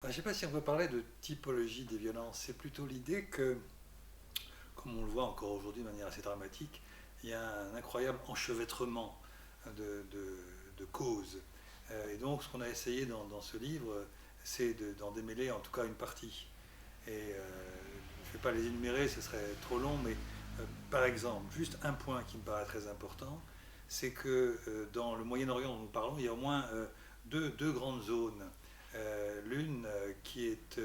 Je ne sais pas si on peut parler de typologie des violences. C'est plutôt l'idée que, comme on le voit encore aujourd'hui de manière assez dramatique, il y a un incroyable enchevêtrement de causes. Et donc, ce qu'on a essayé dans ce livre, c'est d'en démêler en tout cas une partie. Et je ne vais pas les énumérer, ce serait trop long, mais par exemple, juste un point qui me paraît très important, c'est que dans le Moyen-Orient dont nous parlons, il y a au moins deux grandes zones. L'une qui est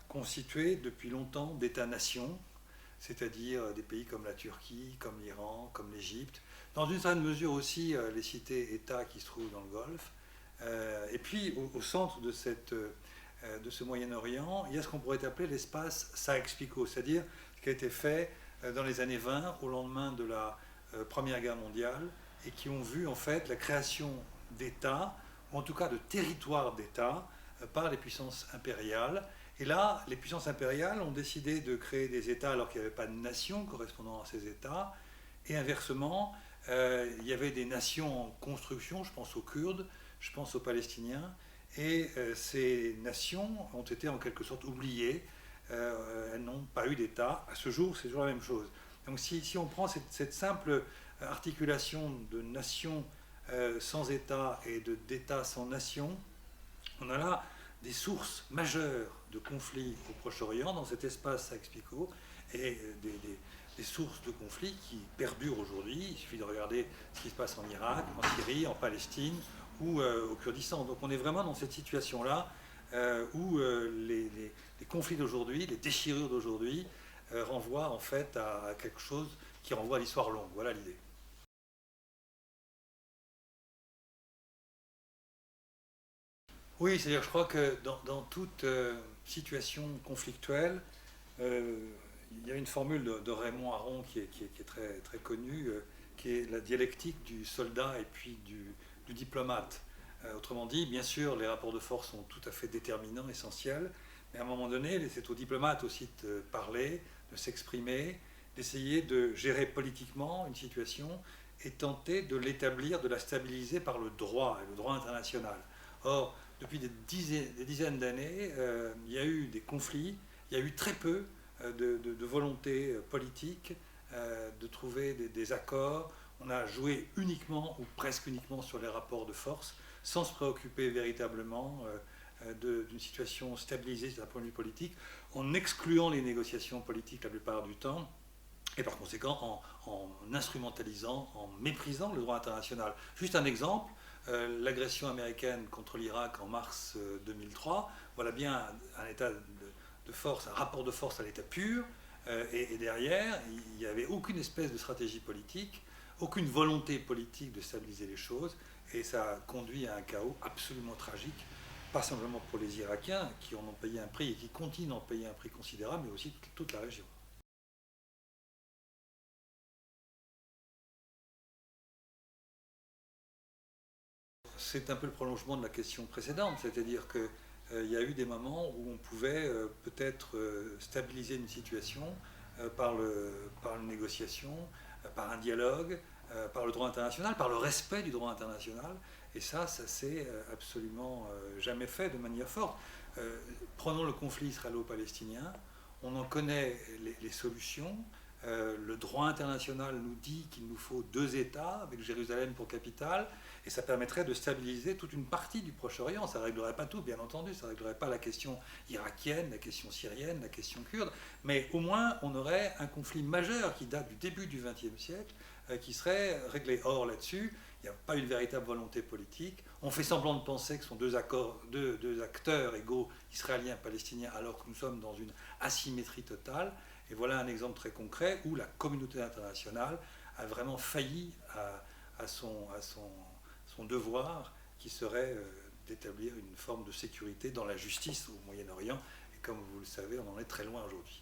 constituée depuis longtemps d'États-nations, c'est-à-dire des pays comme la Turquie, comme l'Iran, comme l'Égypte, dans une certaine mesure aussi les cités-États qui se trouvent dans le Golfe. Et puis au centre de ce Moyen-Orient, il y a ce qu'on pourrait appeler l'espace Sykes-Picot, c'est-à-dire ce qui a été fait dans les années 20, au lendemain de la Première Guerre mondiale, et qui ont vu en fait la création d'États, ou en tout cas de territoires d'États, par les puissances impériales. Et là, les puissances impériales ont décidé de créer des États alors qu'il n'y avait pas de nation correspondant à ces États. Et inversement, il y avait des nations en construction, je pense aux Kurdes, je pense aux Palestiniens, et ces nations ont été en quelque sorte oubliées. Elles n'ont pas eu d'État. À ce jour, c'est toujours la même chose. Donc si on prend cette simple articulation de nations sans État et d'États sans nation, on a là des sources majeures de conflits au Proche-Orient, dans cet espace Sykes-Picot, et des sources de conflits qui perdurent aujourd'hui. Il suffit de regarder ce qui se passe en Irak, en Syrie, en Palestine ou au Kurdistan. Donc on est vraiment dans cette situation-là où les conflits d'aujourd'hui, les déchirures d'aujourd'hui renvoient en fait à quelque chose qui renvoie à l'histoire longue. Voilà l'idée. Oui, c'est-à-dire je crois que dans toute situation conflictuelle, euh, il y a une formule de Raymond Aron qui est très, très connue, qui est la dialectique du soldat et puis du diplomate. Autrement dit, bien sûr, les rapports de force sont tout à fait déterminants, essentiels, mais à un moment donné, c'est au diplomate aussi de parler, de s'exprimer, d'essayer de gérer politiquement une situation et tenter de l'établir, de la stabiliser par le droit et le droit international. Or, depuis des dizaines d'années, il y a eu des conflits, il y a eu très peu de volonté politique de trouver des accords. On a joué uniquement ou presque uniquement sur les rapports de force, sans se préoccuper véritablement d'une situation stabilisée d'un point de vue politique, en excluant les négociations politiques la plupart du temps, et par conséquent en instrumentalisant, en méprisant le droit international. Juste un exemple, l'agression américaine contre l'Irak en mars 2003, voilà bien un état de force, un rapport de force à l'état pur, et derrière, il n'y avait aucune espèce de stratégie politique, aucune volonté politique de stabiliser les choses, et ça a conduit à un chaos absolument tragique, pas simplement pour les Irakiens qui en ont payé un prix et qui continuent d'en payer un prix considérable, mais aussi toute la région. C'est un peu le prolongement de la question précédente, c'est-à-dire qu'il y a eu des moments où on pouvait peut-être stabiliser une situation par une négociation, par un dialogue, par le droit international, par le respect du droit international. Et ça s'est absolument jamais fait de manière forte. Euh, Prenons le conflit israélo-palestinien, on en connaît les solutions. Le droit international nous dit qu'il nous faut deux États avec Jérusalem pour capitale, et ça permettrait de stabiliser toute une partie du Proche-Orient. Ça ne réglerait pas tout, bien entendu, ça ne réglerait pas la question irakienne, la question syrienne, la question kurde, mais au moins on aurait un conflit majeur qui date du début du XXe siècle qui serait réglé. Or là-dessus, il n'y a pas une véritable volonté politique. On fait semblant de penser que ce sont deux acteurs égaux, israéliens et palestiniens, alors que nous sommes dans une asymétrie totale. Et voilà un exemple très concret où la communauté internationale a vraiment failli à son devoir, qui serait d'établir une forme de sécurité dans la justice au Moyen-Orient. Et comme vous le savez, on en est très loin aujourd'hui.